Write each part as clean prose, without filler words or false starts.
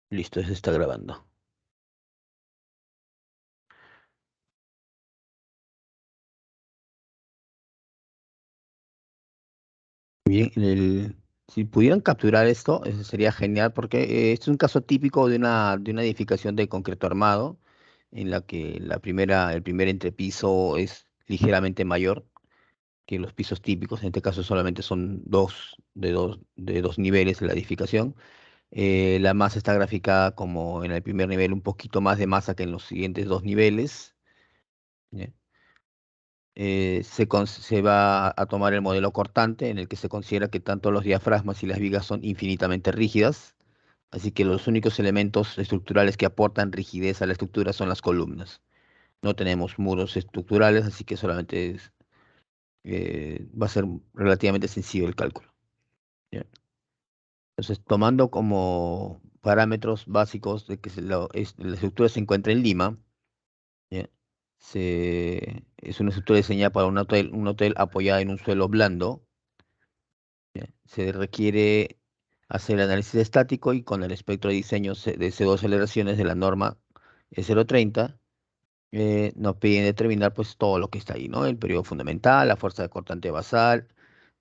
Listo, se está grabando. Bien, si pudieran capturar esto, eso sería genial porque este es un caso típico de una edificación de concreto armado en la que el primer entrepiso es ligeramente mayor que los pisos típicos. En este caso solamente son de dos niveles de la edificación. La masa está graficada como en el primer nivel un poquito más de masa que en los siguientes dos niveles. ¿Ya? Se va a tomar el modelo cortante, en el que se considera que tanto los diafragmas y las vigas son infinitamente rígidas, así que los únicos elementos estructurales que aportan rigidez a la estructura son las columnas. No tenemos muros estructurales, así que solamente va a ser relativamente sencillo el cálculo. ¿Ya? Entonces, tomando como parámetros básicos de que la estructura se encuentra en Lima. ¿Ya? Es una estructura diseñada para un hotel apoyada en un suelo blando. ¿Ya? Se requiere hacer el análisis estático y con el espectro de diseño de CO aceleraciones de la norma E030, nos piden determinar pues todo lo que está ahí, ¿no? El periodo fundamental, la fuerza de cortante basal,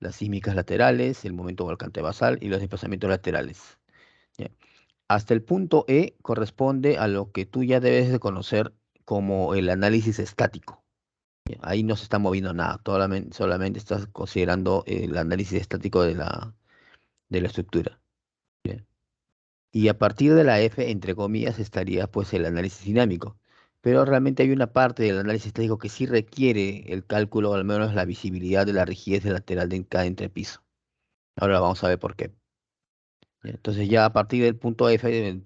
las sísmicas laterales, el momento volcante basal y los desplazamientos laterales. ¿Ya? Hasta el punto E corresponde a lo que tú ya debes de conocer como el análisis estático. Ahí no se está moviendo nada, solamente estás considerando el análisis estático de la estructura. Bien. Y a partir de la F, entre comillas, estaría pues el análisis dinámico. Pero realmente hay una parte del análisis estático que sí requiere el cálculo, o al menos la visibilidad de la rigidez lateral de cada entrepiso. Ahora vamos a ver por qué. Ya. Entonces ya a partir del punto F,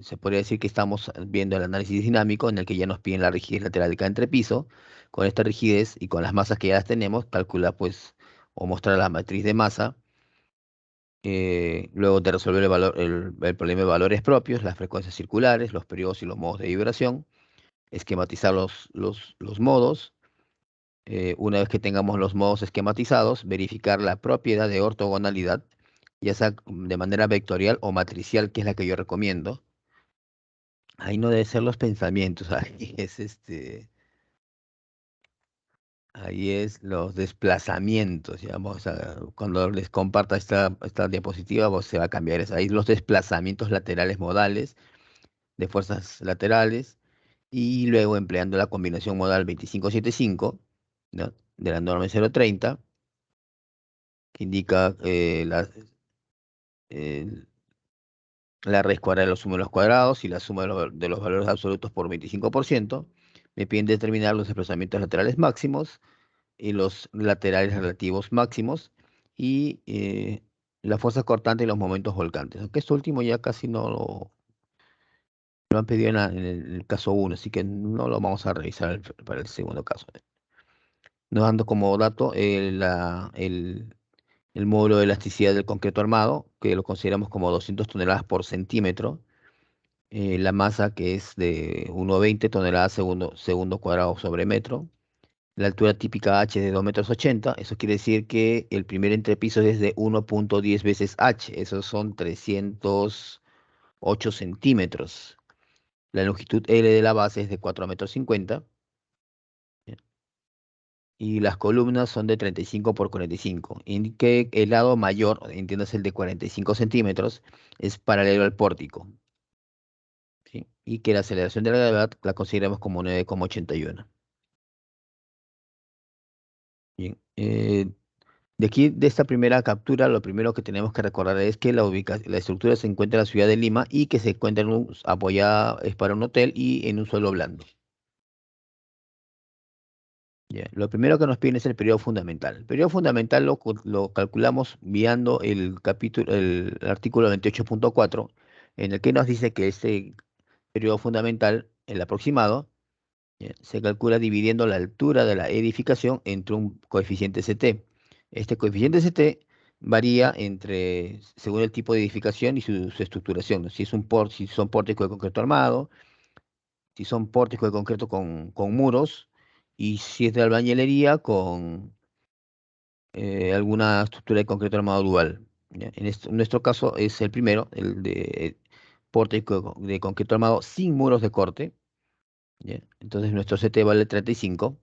se podría decir que estamos viendo el análisis dinámico en el que ya nos piden la rigidez lateral de cada entrepiso. Con esta rigidez y con las masas que ya las tenemos, calcular pues o mostrar la matriz de masa. Luego de resolver el problema de valores propios, las frecuencias circulares, los periodos y los modos de vibración, esquematizar los modos. Una vez que tengamos los modos esquematizados, verificar la propiedad de ortogonalidad, ya sea de manera vectorial o matricial, que es la que yo recomiendo. Ahí no debe ser los pensamientos, ahí es los desplazamientos, ya cuando les comparta esta diapositiva, se va a cambiar eso. Ahí los desplazamientos laterales modales de fuerzas laterales, y luego empleando la combinación modal 2575, ¿no? De la norma 030, que indica eh, la raíz cuadrada de los números cuadrados y la suma de los valores absolutos por 25%. Me piden determinar los desplazamientos laterales máximos y los laterales relativos máximos y la fuerza cortante y los momentos volcantes. Aunque esto último ya casi no lo han pedido en el caso uno, así que no lo vamos a revisar para el segundo caso. Nos dando como dato el módulo de elasticidad del concreto armado, que lo consideramos como 200 toneladas por centímetro. La masa, que es de 1,20 toneladas segundo cuadrado sobre metro. La altura típica H es de 2,80 metros. Eso quiere decir que el primer entrepiso es de 1,10 veces H. Esos son 308 centímetros. La longitud L de la base es de 4,50 metros. ¿Ya? Y las columnas son de 35 por 45. Y que el lado mayor, entiendas el de 45 centímetros, es paralelo al pórtico. ¿Sí? Y que la aceleración de la gravedad la consideramos como 9,81. Bien. De aquí, de esta primera captura, lo primero que tenemos que recordar es que la estructura se encuentra en la ciudad de Lima y que se encuentra apoyada, es para un hotel y en un suelo blando. Ya. Lo primero que nos piden es el periodo fundamental. El periodo fundamental lo calculamos viendo el artículo 28.4, en el que nos dice que este periodo fundamental, el aproximado, ya, se calcula dividiendo la altura de la edificación entre un coeficiente CT. Este coeficiente CT varía según el tipo de edificación y su estructuración, ¿no? Si son pórticos de concreto armado, si son pórticos de concreto con muros, y si es de albañilería con alguna estructura de concreto armado dual. ¿Ya? En nuestro caso es el primero, pórtico de concreto armado sin muros de corte. ¿Ya? Entonces nuestro CT vale 35.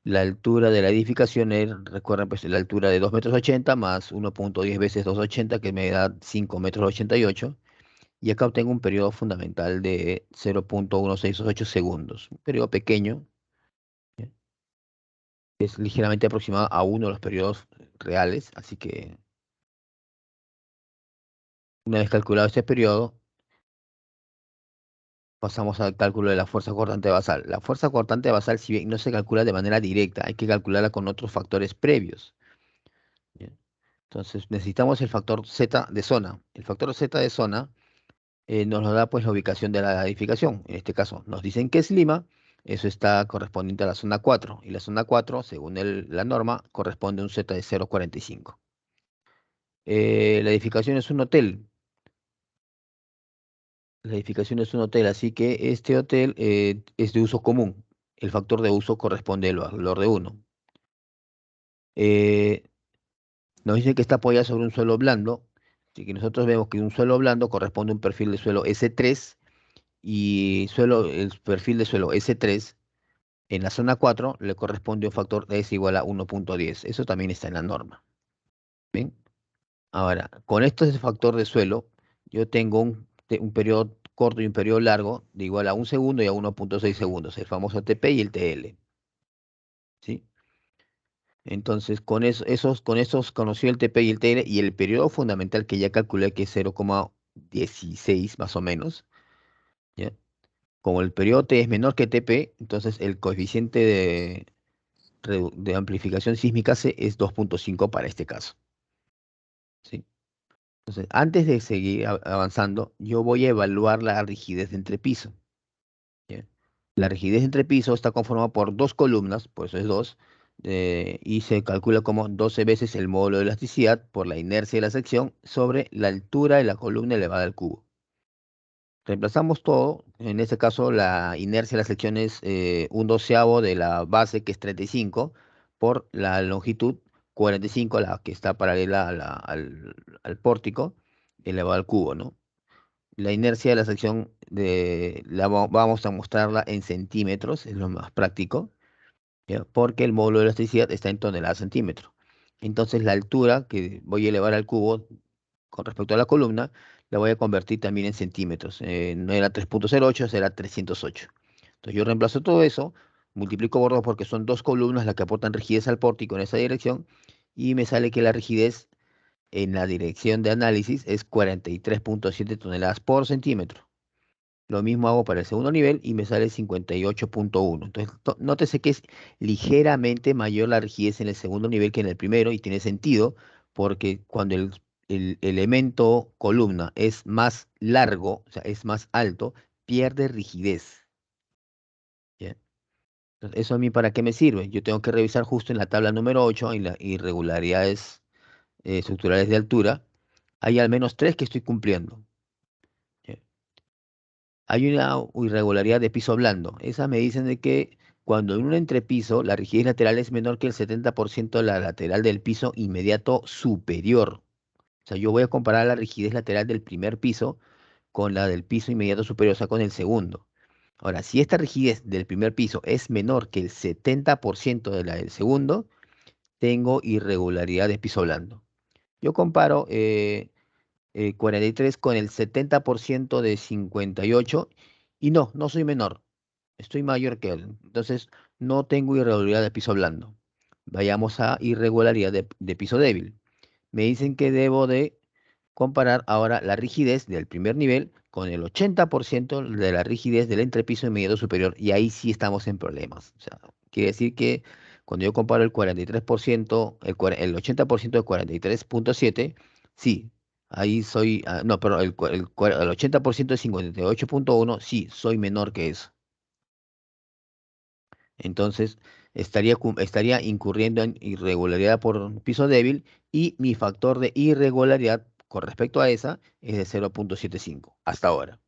La altura de la edificación es, recuerden, pues la altura de 2,80 m más 1,10 veces 2,80, que me da 5,88 m. Y acá obtengo un periodo fundamental de 0,1628 segundos. Un periodo pequeño, ¿ya? Es ligeramente aproximado a uno de los periodos reales. Así que una vez calculado este periodo, pasamos al cálculo de la fuerza cortante basal. La fuerza cortante basal, si bien no se calcula de manera directa, hay que calcularla con otros factores previos. ¿Ya? Entonces necesitamos el factor Z de zona. El factor Z de zona nos lo da pues la ubicación de la edificación. En este caso nos dicen que es Lima, eso está correspondiente a la zona 4. Y la zona 4, según la norma, corresponde a un Z de 0,45. La edificación es un hotel. La edificación es un hotel, así que este hotel es de uso común. El factor de uso corresponde al valor de 1. Nos dice que está apoyada sobre un suelo blando. Así que nosotros vemos que un suelo blando corresponde a un perfil de suelo S3 y el perfil de suelo S3 en la zona 4 le corresponde un factor de S igual a 1,10. Eso también está en la norma. Bien. Ahora, con esto es el factor de suelo, yo tengo un periodo corto y un periodo largo de igual a 1 segundo y a 1,6 segundos, el famoso TP y el TL. ¿Sí? Entonces, con esos conocí el TP y el TL y el periodo fundamental que ya calculé que es 0,16 más o menos. ¿Ya? Como el periodo T es menor que TP, entonces el coeficiente de amplificación sísmica C es 2,5 para este caso. ¿Sí? Entonces, antes de seguir avanzando, yo voy a evaluar la rigidez de entrepiso. ¿Ya? La rigidez de entrepiso está conformada por dos columnas, por eso es 2, y se calcula como 12 veces el módulo de elasticidad por la inercia de la sección sobre la altura de la columna elevada al cubo. Reemplazamos todo, en este caso la inercia de la sección es 1/12 de la base, que es 35, por la longitud 45, la que está paralela al pórtico, elevado al cubo, ¿no? La inercia de la sección vamos a mostrarla en centímetros, es lo más práctico, ¿ya? Porque el módulo de elasticidad está en toneladas centímetros. Entonces la altura que voy a elevar al cubo con respecto a la columna, la voy a convertir también en centímetros. No era 3,08, será 308. Entonces yo reemplazo todo eso, multiplico por 2 porque son dos columnas las que aportan rigidez al pórtico en esa dirección, y me sale que la rigidez en la dirección de análisis es 43,7 toneladas por centímetro. Lo mismo hago para el segundo nivel y me sale 58,1. Entonces, nótese que es ligeramente mayor la rigidez en el segundo nivel que en el primero, y tiene sentido porque cuando el elemento columna es más largo, o sea, es más alto, pierde rigidez. ¿Ya? Entonces, ¿eso a mí para qué me sirve? Yo tengo que revisar justo en la tabla número 8, en las irregularidades estructurales de altura. Hay al menos tres que estoy cumpliendo. ¿Ya? Hay una irregularidad de piso blando. Esas me dicen de que cuando en un entrepiso la rigidez lateral es menor que el 70% de la lateral del piso inmediato superior. O sea, yo voy a comparar la rigidez lateral del primer piso con la del piso inmediato superior, o sea, con el segundo. Ahora, si esta rigidez del primer piso es menor que el 70% de la del segundo, tengo irregularidad de piso blando. Yo comparo 43 con el 70% de 58 y no soy menor, estoy mayor que él. Entonces no tengo irregularidad de piso blando. Vayamos a irregularidad de piso débil. Me dicen que debo de comparar ahora la rigidez del primer nivel con el 80% de la rigidez del entrepiso inmediato superior, y ahí sí estamos en problemas. O sea, quiere decir que cuando yo comparo el 43%, el 80% de 43,7, sí, ahí soy, no, pero el 80% de 58,1, sí, soy menor que eso. Entonces, estaría incurriendo en irregularidad por piso débil, y mi factor de irregularidad con respecto a esa es de 0,75 hasta ahora.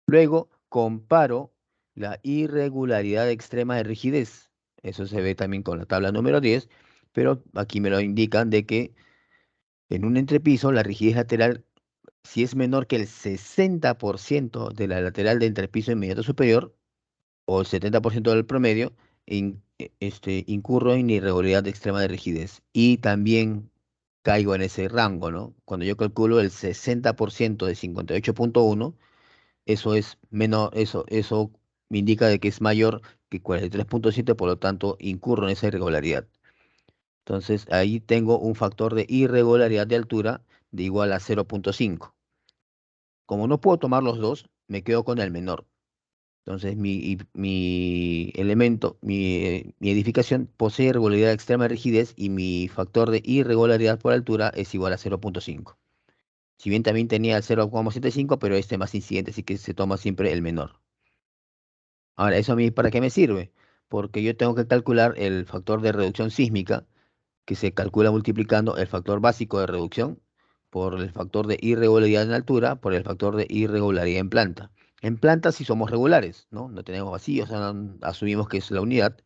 Luego comparo la irregularidad extrema de rigidez. Eso se ve también con la tabla número 10, pero aquí me lo indican de que en un entrepiso la rigidez lateral Si es menor que el 60% de la lateral de entrepiso inmediato superior o el 70% del promedio, incurro en irregularidad de extrema de rigidez. Y también caigo en ese rango, ¿no? Cuando yo calculo el 60% de 58.1, eso es menor, eso me indica de que es mayor que 43.7, por lo tanto incurro en esa irregularidad. Entonces ahí tengo un factor de irregularidad de altura de igual a 0.5. Como no puedo tomar los dos, me quedo con el menor. Entonces mi elemento, mi edificación posee regularidad de extrema rigidez y mi factor de irregularidad por altura es igual a 0.5. Si bien también tenía el 0,75, pero este más incidente, así que se toma siempre el menor. Ahora, ¿eso a mí para qué me sirve? Porque yo tengo que calcular el factor de reducción sísmica, que se calcula multiplicando el factor básico de reducción por el factor de irregularidad en altura por el factor de irregularidad en planta. En planta sí somos regulares, ¿no? No tenemos vacíos, asumimos que es la unidad,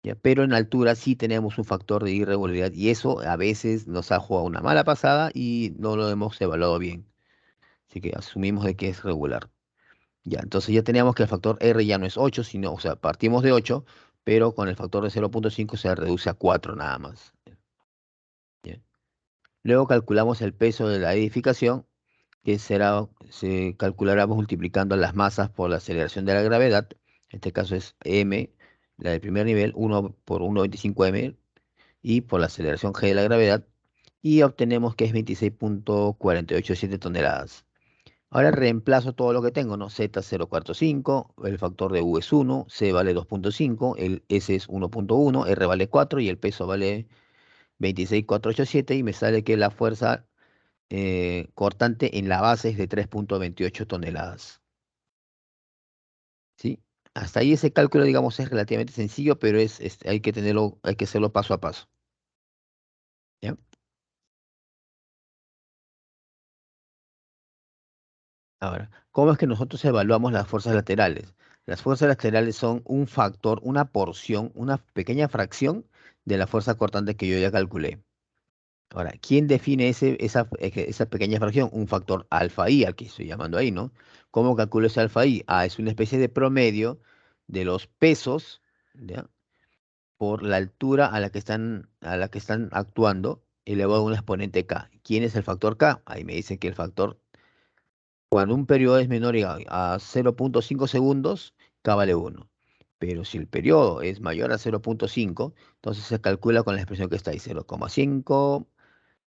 ¿ya? Pero en altura sí tenemos un factor de irregularidad y eso a veces nos ha jugado una mala pasada y no lo hemos evaluado bien. Así que asumimos de que es regular. Ya, entonces ya teníamos que el factor R ya no es 8, sino, o sea, partimos de 8, pero con el factor de 0.5 se reduce a 4 nada más. ¿Ya? Luego calculamos el peso de la edificación, que se calculará multiplicando las masas por la aceleración de la gravedad. En este caso es m, la del primer nivel, 1 por 1,25 m, y por la aceleración g de la gravedad, y obtenemos que es 26.487 toneladas. Ahora reemplazo todo lo que tengo, ¿no? Z 0,45, el factor de U es 1, C vale 2.5, el S es 1.1, R vale 4 y el peso vale 26.487 y me sale que la fuerza cortante en la base es de 3.28 toneladas. ¿Sí? Hasta ahí ese cálculo, digamos, es relativamente sencillo, pero hay que tenerlo, hay que hacerlo paso a paso. ¿Ya? Ahora, ¿cómo es que nosotros evaluamos las fuerzas laterales? Las fuerzas laterales son un factor, una porción, una pequeña fracción de la fuerza cortante que yo ya calculé. Ahora, ¿quién define esa pequeña fracción? Un factor alfa i, al que estoy llamando ahí, ¿no? ¿Cómo calculo ese alfa i? Ah, es una especie de promedio de los pesos, ¿ya? Por la altura a la que están actuando, elevado a un exponente k. ¿Quién es el factor k? Ahí me dice que el factor, cuando un periodo es menor a 0.5 segundos, k vale 1. Pero si el periodo es mayor a 0.5, entonces se calcula con la expresión que está ahí, 0,5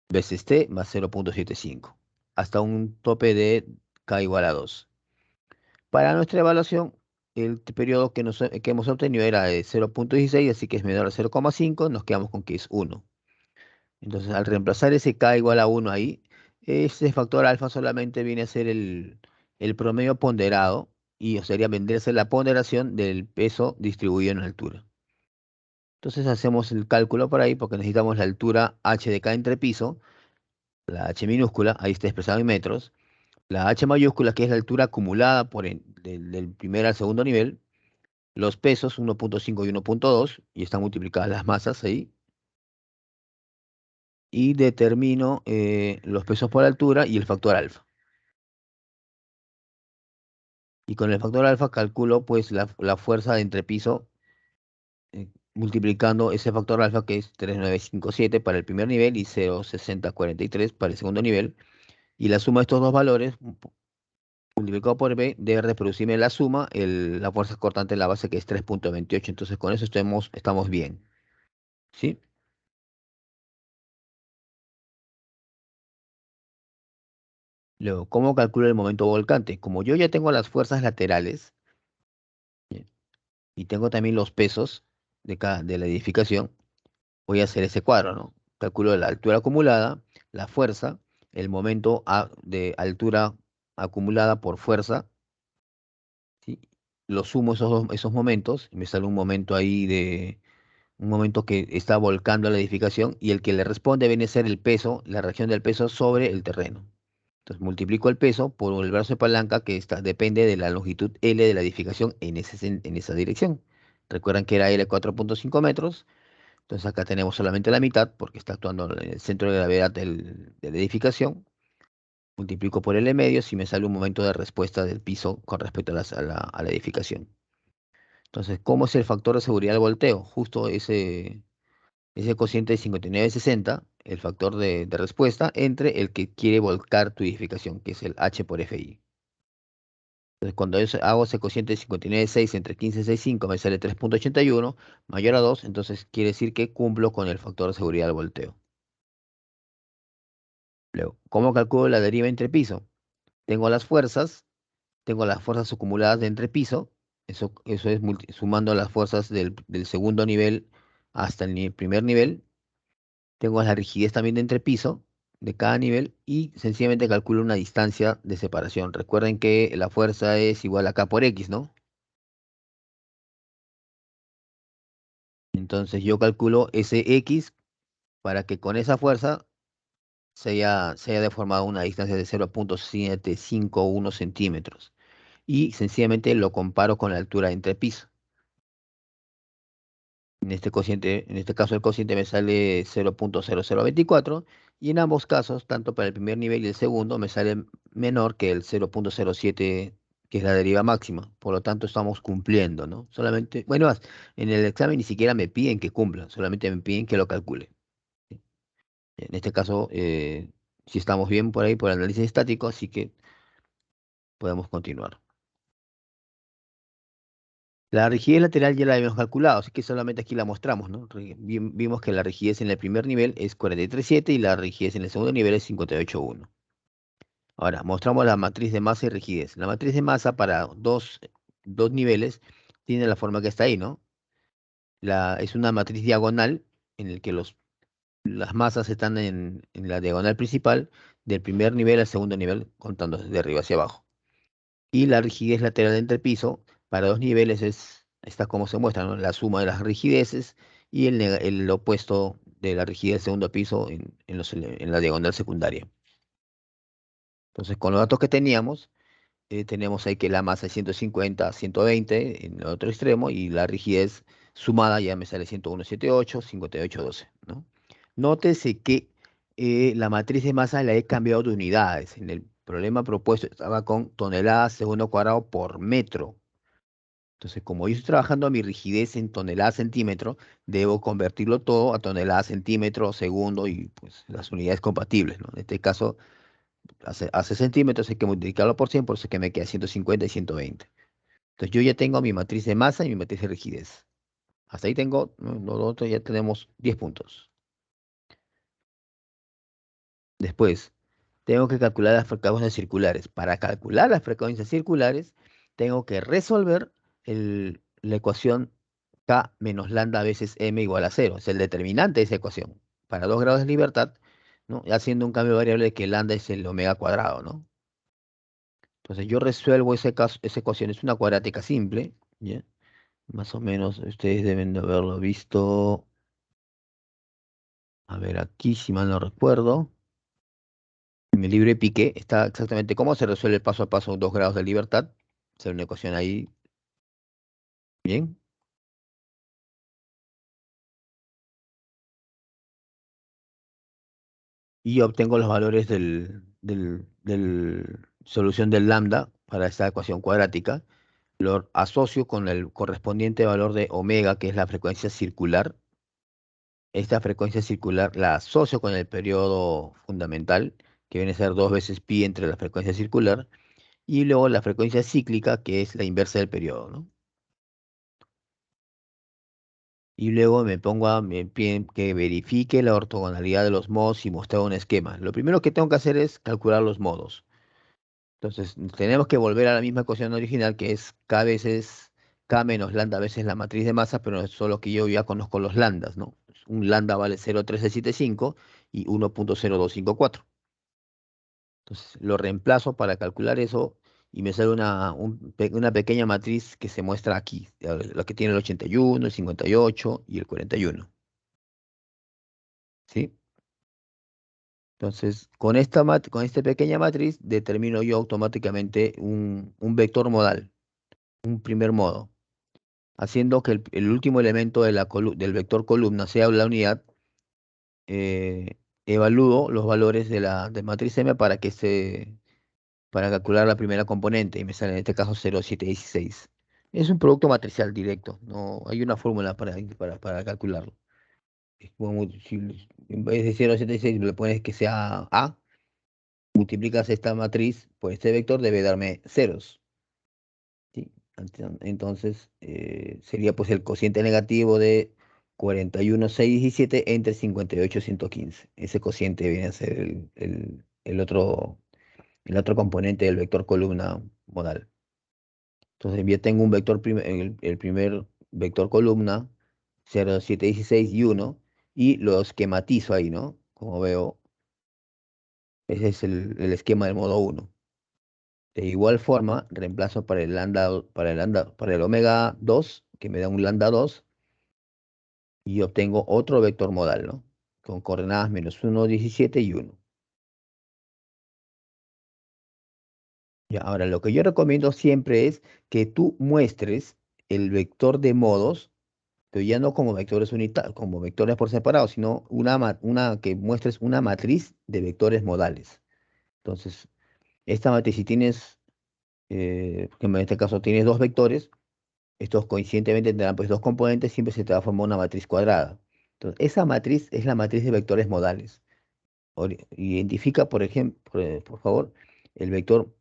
veces t más 0.75, hasta un tope de k igual a 2. Para nuestra evaluación, el periodo que hemos obtenido era de 0.16, así que es menor a 0,5, nos quedamos con que es 1. Entonces, al reemplazar ese k igual a 1 ahí, ese factor alfa solamente viene a ser el promedio ponderado y sería venderse la ponderación del peso distribuido en altura. Entonces hacemos el cálculo por ahí porque necesitamos la altura h de cada entrepiso, la h minúscula, ahí está expresado en metros, la h mayúscula, que es la altura acumulada del primer al segundo nivel, los pesos 1.5 y 1.2, y están multiplicadas las masas ahí, y determino los pesos por altura y el factor alfa. Y con el factor alfa calculo pues la fuerza de entrepiso, multiplicando ese factor alfa que es 3,957 para el primer nivel y 0,6043 para el segundo nivel, y la suma de estos dos valores multiplicado por B debe reproducirme la suma, la fuerza cortante en la base que es 3.28. Entonces con eso estamos bien. ¿Sí? Luego, ¿cómo calculo el momento volcante? Como yo ya tengo las fuerzas laterales, ¿sí?, y tengo también los pesos de la edificación, voy a hacer ese cuadro, ¿no? Calculo la altura acumulada, la fuerza, el momento de altura acumulada por fuerza, ¿sí? Lo sumo esos momentos y me sale un momento que está volcando la edificación y el que le responde viene a ser el peso, la reacción del peso sobre el terreno. Entonces multiplico el peso por el brazo de palanca depende de la longitud L de la edificación en esa dirección. Recuerdan que era L 4.5 metros, entonces acá tenemos solamente la mitad porque está actuando en el centro de gravedad de la edificación. multiplico por L medios y me sale un momento de respuesta del piso con respecto a la edificación. Entonces, ¿cómo es el factor de seguridad del volteo? Justo ese cociente de 59,60, el factor de respuesta entre el que quiere volcar tu edificación, que es el H por FI. Entonces, cuando hago ese cociente de 59,6 entre 15,65 me sale 3,81 mayor a 2, entonces quiere decir que cumplo con el factor de seguridad del volteo. Luego, ¿cómo calculo la deriva entre piso? Tengo las fuerzas, tengo las fuerzas acumuladas de entrepiso, eso es sumando las fuerzas del segundo nivel hasta el primer nivel. Tengo la rigidez también de entrepiso de cada nivel y sencillamente calculo una distancia de separación. Recuerden que la fuerza es igual a K por X, ¿no? Entonces yo calculo ese X para que con esa fuerza se haya deformado una distancia de 0,751 centímetros. Y sencillamente lo comparo con la altura de entrepiso. En este caso el cociente me sale 0,0024 y en ambos casos, tanto para el primer nivel y el segundo, me sale menor que el 0,07, que es la deriva máxima. Por lo tanto, estamos cumpliendo, ¿no? Solamente, bueno, más, en el examen ni siquiera me piden que cumpla, solamente me piden que lo calcule. ¿Sí? En este caso, si estamos bien por ahí por el análisis estático, así que podemos continuar. La rigidez lateral ya la habíamos calculado, así que solamente aquí la mostramos, ¿no? Vimos que la rigidez en el primer nivel es 43,7 y la rigidez en el segundo nivel es 58,1. Ahora, mostramos la matriz de masa y rigidez. La matriz de masa para dos niveles tiene la forma que está ahí, ¿no? Es una matriz diagonal en el que las masas están en la diagonal principal del primer nivel al segundo nivel, contando de arriba hacia abajo. Y la rigidez lateral entre piso para dos niveles está como se muestra, ¿no? La suma de las rigideces y el opuesto de la rigidez del segundo piso en la diagonal secundaria. Entonces, con los datos que teníamos, tenemos ahí que la masa es 150, 120 en el otro extremo y la rigidez sumada ya me sale 101,78, 58,12, ¿no? Nótese que la matriz de masa la he cambiado de unidades. En el problema propuesto estaba con toneladas segundo cuadrado por metro. Entonces, como yo estoy trabajando mi rigidez en toneladas centímetro, debo convertirlo todo a toneladas centímetro, segundo y pues las unidades compatibles, ¿no? En este caso, hace centímetros hay que multiplicarlo por 100, por eso es que me queda 150 y 120. Entonces, yo ya tengo mi matriz de masa y mi matriz de rigidez. Hasta ahí tengo, ¿no? Nosotros ya tenemos 10 puntos. Después, tengo que calcular las frecuencias circulares. Para calcular las frecuencias circulares, tengo que resolver la ecuación K menos lambda veces M igual a cero. Es el determinante de esa ecuación. Para 2 grados de libertad, ¿no? Haciendo un cambio de variable de que lambda es el omega cuadrado, ¿no? Entonces yo resuelvo esa ecuación. Es una cuadrática simple, ¿ya? Más o menos ustedes deben de haberlo visto. A ver, aquí, si mal no recuerdo. En el libro de Piqué está exactamente cómo se resuelve paso a paso 2 grados de libertad. Hacer una ecuación ahí, bien. Y obtengo los valores del solución del lambda para esta ecuación cuadrática. Lo asocio con el correspondiente valor de omega, que es la frecuencia circular. Esta frecuencia circular la asocio con el periodo fundamental, que viene a ser 2 veces pi entre la frecuencia circular, y luego la frecuencia cíclica, que es la inversa del periodo, ¿no? Y luego me piden que verifique la ortogonalidad de los modos y mostrar un esquema. Lo primero que tengo que hacer es calcular los modos. Entonces, tenemos que volver a la misma ecuación original, que es K veces K menos lambda veces la matriz de masa, pero solo que yo ya conozco los lambdas, ¿no? Un lambda vale 0,1375 y 1,0254. Entonces, lo reemplazo para calcular eso y me sale una pequeña matriz que se muestra aquí, la que tiene el 81, el 58 y el 41. ¿Sí? Entonces, con esta pequeña matriz determino yo automáticamente un vector modal, un primer modo, haciendo que el último elemento del vector columna sea la unidad. evalúo los valores de matriz M para calcular la primera componente y me sale en este caso 0,716. Es un producto matricial directo, no hay una fórmula para calcularlo. Es como si en vez de 0,716 le pones que sea A, multiplicas esta matriz por este vector, debe darme ceros. ¿Sí? Entonces, sería pues el cociente negativo de 41,617 entre 58,115. Ese cociente viene a ser el otro componente del vector columna modal. Entonces, ya tengo un vector, el primer vector columna, 0, 7, 16 y 1, y lo esquematizo ahí, ¿no? Como veo, ese es el esquema del modo 1. De igual forma, reemplazo para el lambda, para el omega 2, que me da un lambda 2, y obtengo otro vector modal, ¿no? Con coordenadas -1, 17 y 1. Ya, ahora, lo que yo recomiendo siempre es que tú muestres el vector de modos, pero ya no como vectores unitarios, como vectores por separado, sino que muestres una matriz de vectores modales. Entonces, esta matriz, si tienes, por ejemplo, en este caso tienes dos vectores, estos coincidentemente tendrán pues dos componentes, siempre se te va a formar una matriz cuadrada. Entonces, esa matriz es la matriz de vectores modales. Identifica, por ejemplo, por favor, el vector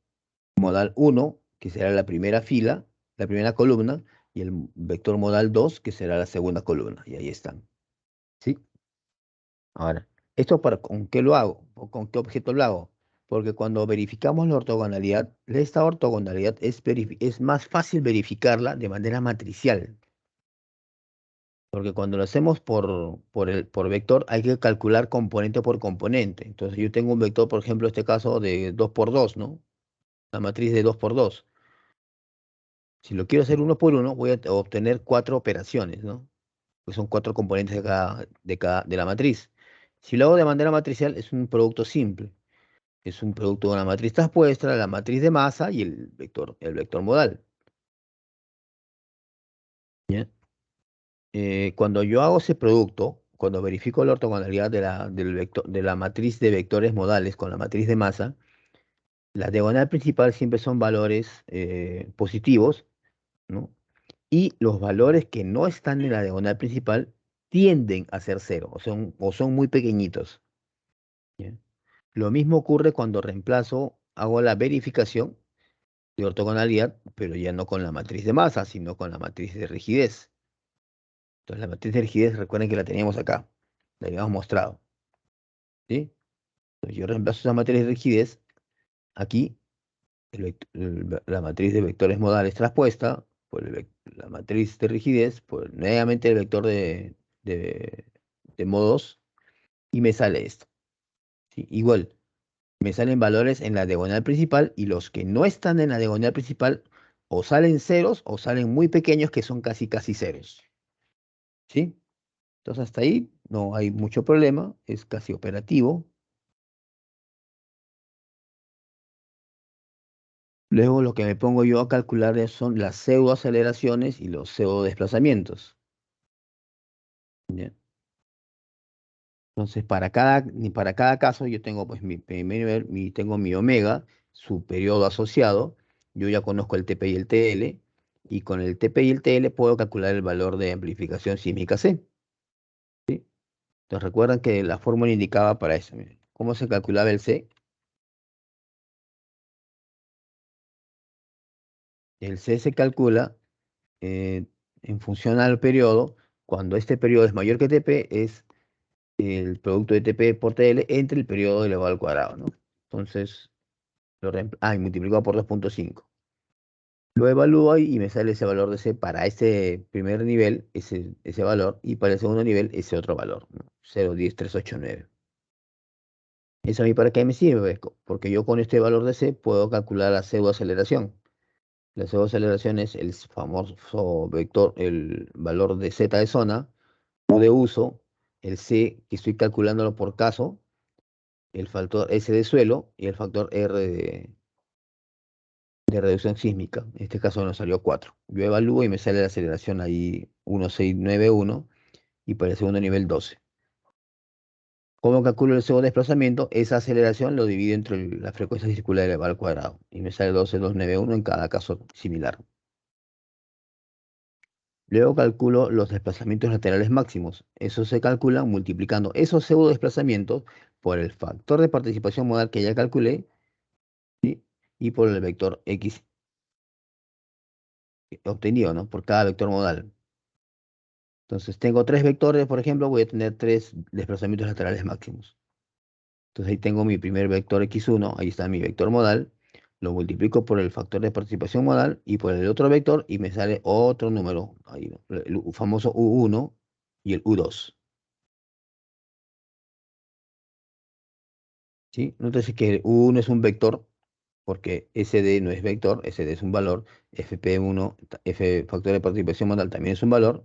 modal 1, que será la primera fila, la primera columna, y el vector modal 2, que será la segunda columna. Y ahí están. ¿Sí? Ahora, ¿esto con qué lo hago? ¿O con qué objeto lo hago? Porque cuando verificamos la ortogonalidad, esta ortogonalidad es más fácil verificarla de manera matricial. Porque cuando lo hacemos por vector, hay que calcular componente por componente. Entonces yo tengo un vector, por ejemplo, en este caso de 2 por 2, ¿no? La matriz de 2 por 2. Si lo quiero hacer uno por uno, voy a obtener cuatro operaciones, ¿no? Que son cuatro componentes de la matriz. Si lo hago de manera matricial, es un producto simple. Es un producto de una matriz traspuesta, la matriz de masa y el vector modal. ¿Ya? Cuando yo hago ese producto, cuando verifico la ortogonalidad de la matriz de vectores modales con la matriz de masa, la diagonal principal siempre son valores positivos, ¿no? Y los valores que no están en la diagonal principal tienden a ser cero, o son muy pequeñitos. ¿Ya? Lo mismo ocurre cuando hago la verificación de ortogonalidad, pero ya no con la matriz de masa, sino con la matriz de rigidez. Entonces, la matriz de rigidez, recuerden que la teníamos acá, la habíamos mostrado, ¿sí? Entonces, yo reemplazo esa matriz de rigidez aquí, la matriz de vectores modales traspuesta por la matriz de rigidez, por nuevamente el vector de, de modos, y me sale esto, ¿sí? Igual, me salen valores en la diagonal principal y los que no están en la diagonal principal o salen ceros o salen muy pequeños que son casi casi ceros, ¿sí? Entonces hasta ahí no hay mucho problema, es casi operativo. Luego lo que me pongo yo a calcular son las pseudoaceleraciones y los pseudo-desplazamientos. ¿Ya? Entonces para cada caso yo tengo pues mi primer nivel, tengo mi omega, su periodo asociado, yo ya conozco el TP y el TL, y con el TP y el TL puedo calcular el valor de amplificación sísmica C. ¿Sí? Entonces recuerdan que la fórmula indicaba para eso. Miren, ¿cómo se calculaba el C? El C se calcula eh, en función al periodo. Cuando este periodo es mayor que TP, es el producto de TP por TL entre el periodo elevado al cuadrado, ¿no? Entonces, y multiplicado por 2,5. Lo evalúo ahí y me sale ese valor de C para este primer nivel, ese valor, y para el segundo nivel, ese otro valor, ¿no? 0,10389. ¿Eso a mí para qué me sirve? Porque yo con este valor de C puedo calcular la pseudoaceleración. La pseudoaceleración es el famoso vector, el valor de Z de zona, U de uso, el C que estoy calculándolo por caso, el factor S de suelo y el factor R de reducción sísmica. En este caso nos salió 4. Yo evalúo y me sale la aceleración ahí 1,691 y para el segundo nivel 12. ¿Cómo calculo el segundo desplazamiento? Esa aceleración lo divido entre la frecuencia circular elevada al cuadrado y me sale 12,291 en cada caso similar. Luego calculo los desplazamientos laterales máximos. Eso se calcula multiplicando esos pseudo desplazamientos por el factor de participación modal que ya calculé, ¿sí? Y por el vector X obtenido, ¿no? Por cada vector modal. Entonces tengo tres vectores, por ejemplo, voy a tener tres desplazamientos laterales máximos. Entonces ahí tengo mi primer vector x1, ahí está mi vector modal, lo multiplico por el factor de participación modal y por el otro vector y me sale otro número, ahí, ¿no? El famoso u1 y el u2. ¿Sí? Entonces que u1 es un vector porque SD no es vector, SD es un valor, fp1, f factor de participación modal también es un valor,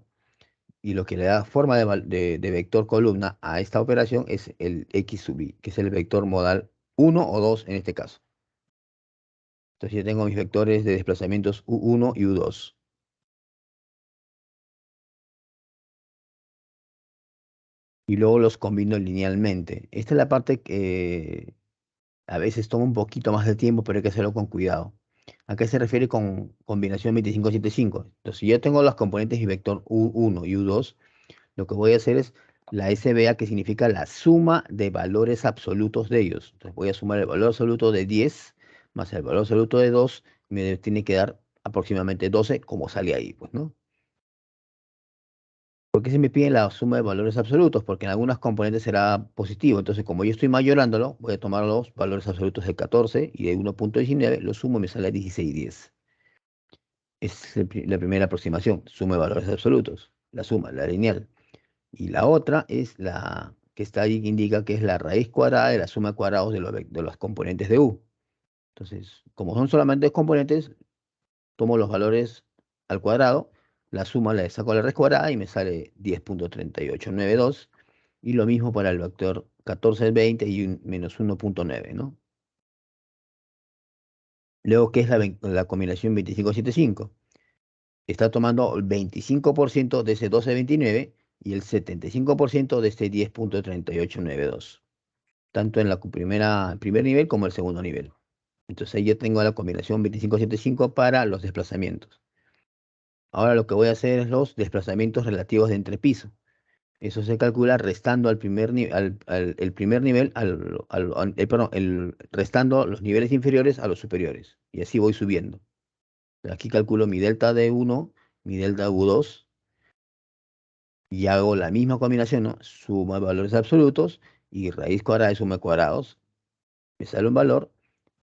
y lo que le da forma de vector columna a esta operación es el x sub i, que es el vector modal uno o 2 en este caso. Entonces yo tengo mis vectores de desplazamientos u1 y u2. Y luego los combino linealmente. Esta es la parte que a veces toma un poquito más de tiempo, pero hay que hacerlo con cuidado. ¿A qué se refiere con combinación 25-75? Entonces, si yo tengo los componentes y vector u1 y u2, lo que voy a hacer es la SBA, que significa la suma de valores absolutos de ellos. Entonces voy a sumar el valor absoluto de 10 más el valor absoluto de 2, me tiene que dar aproximadamente 12, como sale ahí, pues, ¿no? ¿Por qué se me pide la suma de valores absolutos? Porque en algunas componentes será positivo. Entonces, como yo estoy mayorándolo, voy a tomar los valores absolutos de 14 y de 1,19, lo sumo y me sale 16,10. Es la primera aproximación, suma de valores absolutos, la suma, la lineal. Y la otra es la que está ahí, que indica que es la raíz cuadrada de la suma de cuadrados de los componentes de U. Entonces, como son solamente dos componentes, tomo los valores al cuadrado, la suma le saco a la raíz cuadrada y me sale 10,3892. Y lo mismo para el vector 1420 y menos 1,9, ¿no? Luego, ¿qué es la combinación 25-75? Está tomando el 25% de ese 12,29 y el 75% de este 10,3892, tanto en el primer nivel como el segundo nivel. Entonces ahí yo tengo la combinación 25-75 para los desplazamientos. Ahora lo que voy a hacer es los desplazamientos relativos de entrepiso. Eso se calcula restando al primer, el primer nivel, perdón, restando los niveles inferiores a los superiores. Y así voy subiendo. Aquí calculo mi delta D1, mi delta U2, y hago la misma combinación, ¿no? Suma de valores absolutos y raíz cuadrada de suma de cuadrados. Me sale un valor.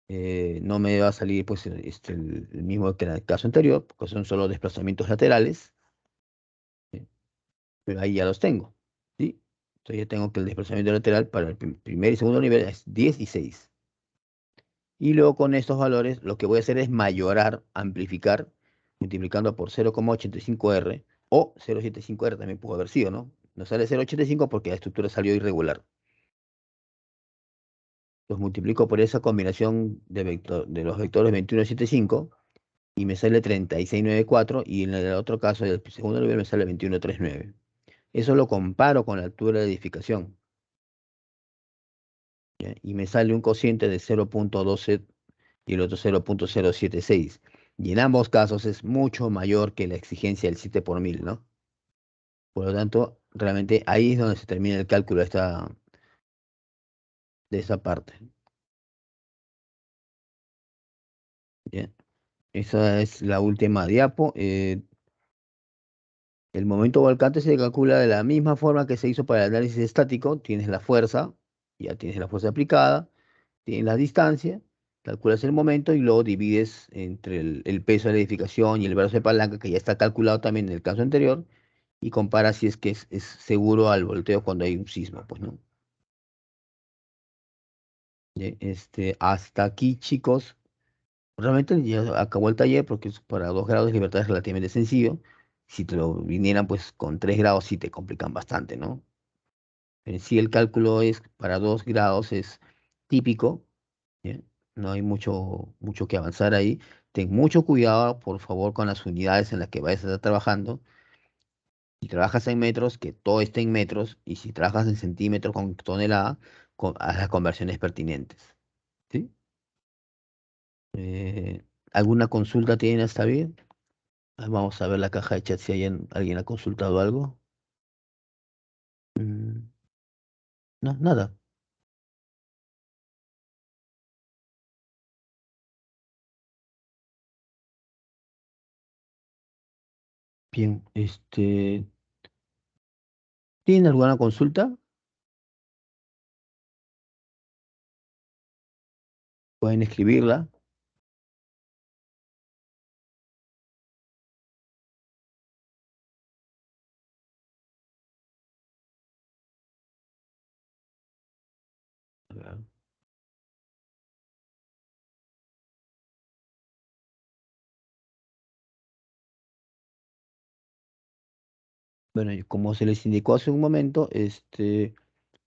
No me va a salir pues el mismo que en el caso anterior, porque son solo desplazamientos laterales, ¿sí? Pero ahí ya los tengo, ¿sí? Entonces ya tengo que el desplazamiento lateral para el primer y segundo nivel es 10 y 6. Y luego con estos valores lo que voy a hacer es mayorar, amplificar, multiplicando por 0,85R o 0,75R también pudo haber sido, ¿no? No sale 0,85 porque la estructura salió irregular. Los multiplico por esa combinación de los vectores 21,75 y me sale 36,94 y en el otro caso, del segundo nivel, me sale 21,39. Eso lo comparo con la altura de edificación, ¿ya? Y me sale un cociente de 0,12 y el otro 0,076. Y en ambos casos es mucho mayor que la exigencia del 7 por 1000, ¿no? Por lo tanto, realmente ahí es donde se termina el cálculo de esta parte. ¿Ya? Esa es la última diapo. El momento volcante se calcula de la misma forma que se hizo para el análisis estático. Tienes la fuerza, ya tienes la fuerza aplicada, tienes la distancia, calculas el momento y luego divides entre el peso de la edificación y el brazo de palanca, que ya está calculado también en el caso anterior, y comparas si es que es seguro al volteo cuando hay un sismo, pues, ¿no? Hasta aquí, chicos. Realmente ya acabó el taller porque para 2 grados de libertad es relativamente sencillo. Si te lo vinieran pues con 3 grados sí te complican bastante, ¿no? En sí el cálculo es para 2 grados es típico, ¿ya? No hay mucho que avanzar ahí. Ten mucho cuidado, por favor, con las unidades en las que vayas a estar trabajando. Si trabajas en metros, que todo esté en metros, y si trabajas en centímetros con tonelada, haz las conversiones pertinentes. ¿Sí? Eh, ¿Alguna consulta tienen hasta bien? Vamos a ver la caja de chat si alguien ha consultado algo. Mm, no, nada. Bien, ¿tienen alguna consulta? Pueden escribirla. A ver. Bueno, y como se les indicó hace un momento,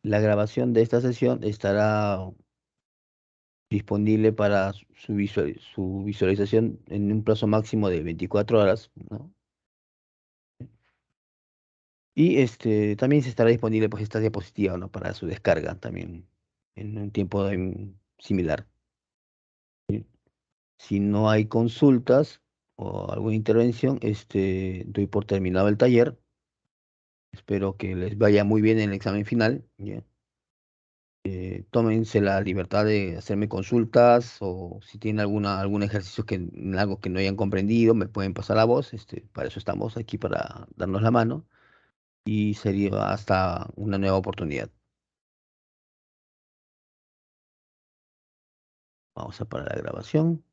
la grabación de esta sesión estará disponible para su visualización en un plazo máximo de 24 horas, ¿no? Y también se estará disponible pues esta diapositiva, ¿no? Para su descarga también en un tiempo similar. ¿Sí? Si no hay consultas o alguna intervención, doy por terminado el taller. Espero que les vaya muy bien en el examen final. ¿Ya? Tómense la libertad de hacerme consultas o si tienen algún ejercicio en algo que no hayan comprendido, me pueden pasar la voz. Para eso estamos aquí, para darnos la mano y sería hasta una nueva oportunidad. Vamos a parar la grabación.